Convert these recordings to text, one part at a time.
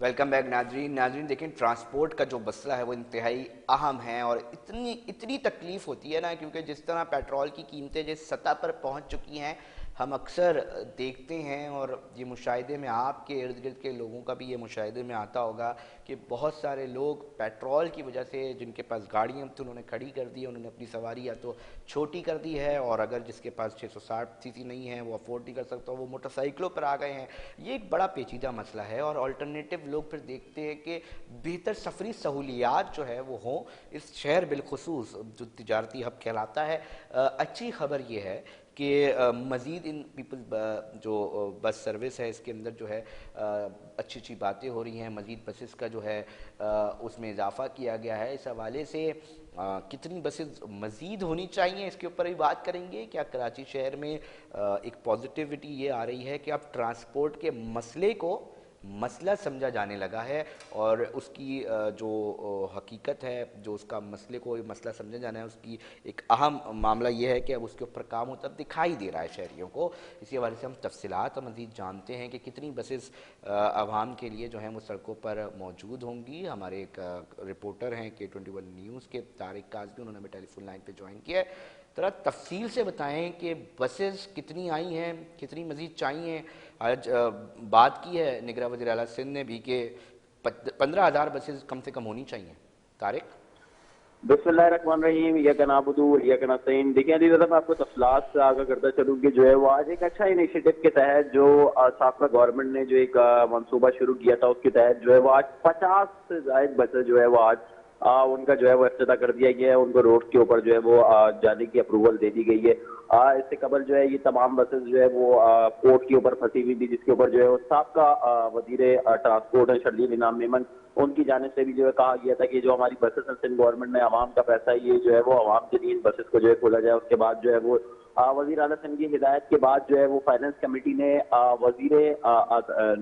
Welcome back ناظرین دیکھیں transport کا جو مسئلہ ہے وہ انتہائی اہم ہے اور اتنی تکلیف ہوتی ہے نا، کیونکہ جس طرح پیٹرول کی قیمتیں جس سطح پر پہنچ چکی ہیں ہم اکثر دیکھتے ہیں، اور یہ مشاہدے میں آپ کے ارد گرد کے لوگوں کا بھی یہ مشاہدے میں آتا ہوگا کہ بہت سارے لوگ پیٹرول کی وجہ سے جن کے پاس گاڑیاں تھیں انہوں نے کھڑی کر دی، انہوں نے اپنی سواری یا تو چھوٹی کر دی ہے، اور اگر جس کے پاس 660 cc نہیں ہے وہ افورڈ نہیں کر سکتا وہ موٹر سائیکلوں پر آ گئے ہیں۔ یہ ایک بڑا پیچیدہ مسئلہ ہے، اور آلٹرنیٹو لوگ پھر دیکھتے ہیں کہ بہتر سفری سہولیات جو ہے وہ ہوں اس شہر بالخصوص جو تجارتی ہب کہلاتا ہے۔ اچھی خبر یہ ہے کہ مزید ان پیپل جو بس سروس ہے اس کے اندر جو ہے اچھی اچھی باتیں ہو رہی ہیں، مزید بسز کا جو ہے اس میں اضافہ کیا گیا ہے۔ اس حوالے سے کتنی بسز مزید ہونی چاہیے اس کے اوپر بھی بات کریں گے۔ کیا کراچی شہر میں ایک پازیٹیوٹی یہ آ رہی ہے کہ اب ٹرانسپورٹ کے مسئلے کو مسئلہ سمجھا جانے لگا ہے، اور اس کی جو حقیقت ہے، جو اس کا مسئلے کو مسئلہ سمجھا جانا ہے، اس کی ایک اہم معاملہ یہ ہے کہ اب اس کے اوپر کام ہوتا دکھائی دے رہا ہے شہریوں کو۔ اسی حوالے سے ہم تفصیلات مزید جانتے ہیں کہ کتنی بسز عوام کے لیے جو ہیں وہ سڑکوں پر موجود ہوں گی۔ ہمارے ایک رپورٹر ہیں K21 نیوز کے طارق کاظمی، انہوں نے ہمیں ٹیلی فون لائن پہ جوائن کیا ہے۔ ذرا تفصیل سے بتائیں کہ بسز کتنی آئی ہیں، کتنی مزید چاہیے۔ آج بات کی ہے نگراں وزیر اعلیٰ سندھ نے بھی کہ 15,000 بسز کم سے کم ہونی چاہیے۔ طارق؟ بسم اللہ الرحمن الرحیم، یا نعبدو و یا نستعین۔ دیکھیں علی رضا، میں آپ کو تفصیلات سے آگاہ کرتا چلوں کہ جو ہے وہ آج ایک اچھا انیشیٹو کے تحت جو سابقہ گورنمنٹ نے جو ایک منصوبہ شروع کیا تھا، اس کے تحت جو ہے وہ آج 50 سے زائد بسیں جو ہے وہ آج ان کا جو ہے وہ افتتاح کر دیا گیا ہے۔ ان کو روڈ کے اوپر جو ہے وہ جانے کی اپروول دے دی گئی ہے۔ اس سے قبل جو ہے یہ تمام بسز جو ہے وہ پورٹ کے اوپر پھنسی ہوئی تھی، جس کے اوپر جو ہے وہ سابقہ وزیر ٹرانسپورٹ ہے شرجیل انعام میمن، ان کی جانب سے بھی جو ہے کہا گیا تھا کہ جو ہماری بسز ہیں سندھ گورنمنٹ نے عوام کا پیسہ ہے، یہ جو ہے وہ عوام کے لیے ان بسز کو جو ہے کھولا جائے۔ اس کے بعد جو ہے وہ وزیر اعلیٰ سندھ کی ہدایت کے بعد جو ہے وہ فائنانس کمیٹی نے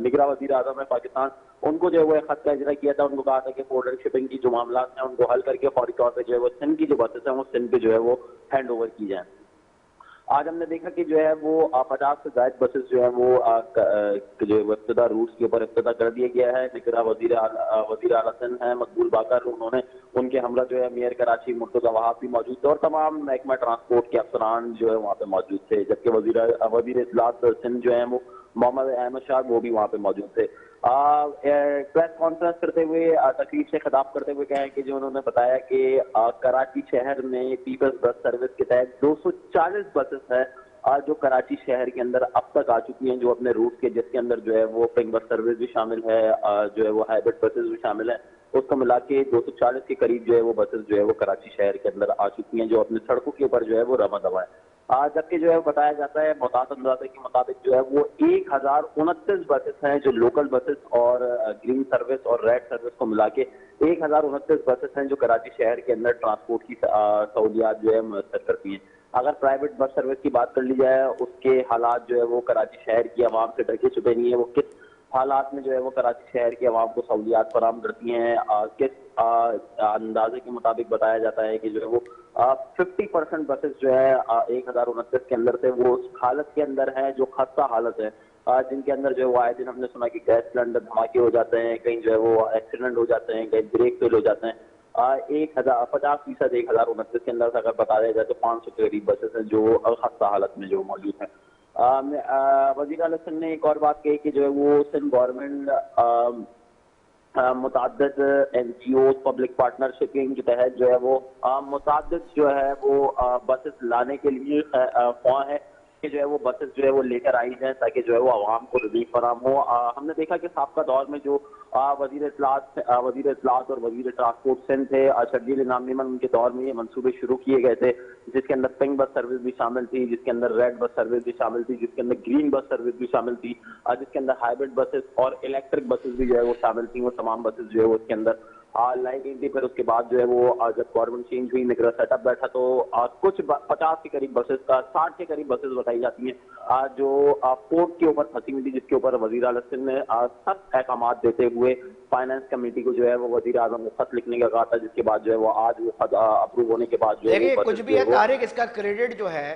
نگراں وزیر اعظم پاکستان ان کو جو ہے وہ ایک خط کا اجرا کیا تھا۔ ان کو کہا تھا کہ بارڈر شپنگ کی جو معاملات ہیں ان کو حل کر کے فوری طور پہ جو ہے وہ سندھ کی جو بسز ہیں وہ سندھ پہ جو ہے وہ ہینڈ اوور کی جائیں۔ آج ہم نے دیکھا کہ جو ہے وہ 50 سے زائد بسز جو ہے وہ جو ابتدا روٹس کے اوپر افتتاح کر دیا گیا ہے۔ نگراں وزیر اعلیٰ سندھ ہیں مقبول باقر، انہوں نے ان کے ہمراہ جو ہے میئر کراچی مرتضی وہاب بھی موجود تھے، اور تمام محکمہ ٹرانسپورٹ کے افسران جو ہے وہاں پہ موجود تھے، جبکہ وزیر اطلاعات سندھ جو ہے وہ محمد احمد شاہ وہ بھی وہاں پہ موجود تھے۔ پریس کانفرنس کرتے ہوئے تقریب سے خطاب کرتے ہوئے کہیں کہ جو انہوں نے بتایا کہ کراچی شہر میں پیپلز بس سروس کے تحت 240 بسز ہیں جو کراچی شہر کے اندر اب تک آ چکی ہیں، جو اپنے روٹ کے، جس کے اندر جو ہے وہ پنک بس سروس بھی شامل ہے، جو ہے وہ ہائبرڈ بسز بھی شامل ہیں۔ اس کو ملا کے 240 کے قریب جو ہے وہ بسز جو ہے وہ کراچی شہر کے اندر آ چکی ہیں، جو اپنے سڑکوں کے اوپر جو ہے وہ رواں دواں ہے۔ جبکہ جو ہے بتایا جاتا ہے محتاط اندازے کے مطابق جو ہے وہ 1029 بسز ہیں جو لوکل بسز اور گرین سروس اور ریڈ سروس کو ملا کے 1029 بسز ہیں جو کراچی شہر کے اندر ٹرانسپورٹ کی سہولیات جو ہے میسر کرتی ہیں۔ اگر پرائیویٹ بس سروس کی بات کر لی جائے، اس کے حالات جو ہے وہ کراچی شہر کی عوام سے ڈھکے چھپے نہیں ہیں۔ وہ کس حالات میں جو ہے وہ کراچی شہر کے عوام کو سہولیات فراہم کرتی ہیں، کس اندازے کے مطابق بتایا جاتا ہے کہ جو ہے وہ 50% بسز جو ہے 1029 کے اندر سے وہ اس حالت کے اندر ہے جو خستہ حالت ہے، جن کے اندر جو ہے وہ آئے دن ہم نے سنا کہ گیس سلنڈر دھماکے ہو جاتے ہیں، کہیں جو ہے وہ ایکسیڈنٹ ہو جاتے ہیں، کہیں بریک فیل ہو جاتے ہیں۔ 50% 1029 کے اندر سے اگر بتایا جائے تو 500 کے قریب بسز ہیں جو خستہ حالت میں جو موجود ہیں۔ وزیر اعلیٰ سندھ نے ایک اور بات کہی کہ جو ہے وہ سندھ گورنمنٹ متعدد N G Os public partnership کے تحت جو ہے وہ متعدد جو ہے وہ بسز لانے کے لیے خواہاں ہے کہ جو ہے وہ بسز جو ہے وہ لے کر آئی جائیں تاکہ جو ہے وہ عوام کو ریلیف فراہم ہو۔ ہم نے دیکھا کہ سابقہ دور میں جو وزیر اطلاعات اور وزیر ٹرانسپورٹ سندھ تھے شرجیل انعام میمن، ان کے دور میں یہ منصوبے شروع کیے گئے تھے، جس کے اندر پنک بس سروس بھی شامل تھی، جس کے اندر ریڈ بس سروس بھی شامل تھی، جس کے اندر گرین بس سروس بھی شامل تھی، جس کے اندر ہائیبرڈ بسز اور الیکٹرک بسز بھی جو ہے وہ شامل تھیں۔ وہ تمام بسز جو ہے وہ اس کے اندر لائی گئی تھی۔ پھر اس کے بعد جو ہے وہ جب گورنمنٹ چینج ہوئی، نگراں سیٹ اپ بیٹھا تو کچھ 50 کے قریب بسز کا 60 کے قریب بسز بتائی جاتی ہیں جو پورٹ کے اوپر پھنسی ہوئی تھی، جس کے اوپر وزیر اعلیٰ سندھ نے سخت احکامات دیتے ہوئے فائنانس کمیٹی کو جو ہے وہ وزیر اعظم کو خط لکھنے کا کہا تھا، جس کے بعد جو ہے وہ آج وہ خط اپروو ہونے کے بعد جو ہے دیکھیے وہ کچھ بسز بھی جو ہے ہے وہ طارق، اس کا کریڈٹ جو ہے